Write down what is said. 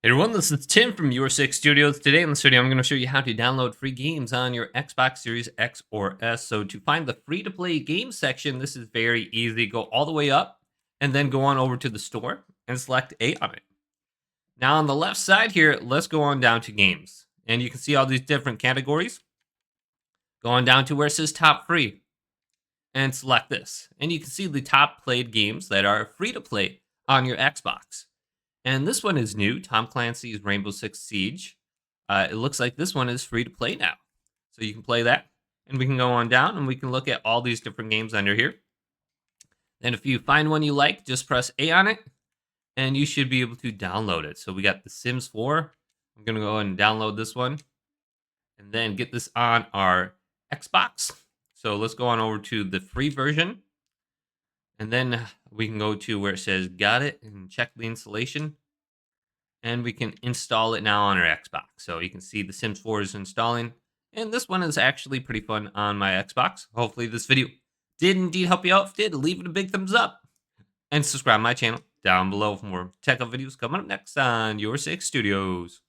Hey everyone, this is Tim from YourSix Studios. Today in the studio, I'm going to show you how to download free games on your Xbox Series X or S. So to find the free-to-play game section, this is very easy. Go all the way up and then go on over to the store and select A on it. Now on the left side here, let's go on down to games. And you can see all these different categories. Go on down to where it says top free and select this. And you can see the top played games that are free to play on your Xbox. And this one is new, Tom Clancy's Rainbow Six Siege. It looks like this one is free to play now. So you can play that. And we can go on down and we can look at all these different games under here. And if you find one you like, just press A on it. And you should be able to download it. So we got The Sims 4. I'm going to go ahead and download this one. And then get this on our Xbox. So let's go on over to the free version. And then we can go to where it says got it and check the installation. And we can install it now on our Xbox. So you can see The Sims 4 is installing. And this one is actually pretty fun on my Xbox. Hopefully this video did indeed help you out. If it did, leave it a big thumbs up. And subscribe to my channel down below for more tech videos coming up next on YourSix Studios.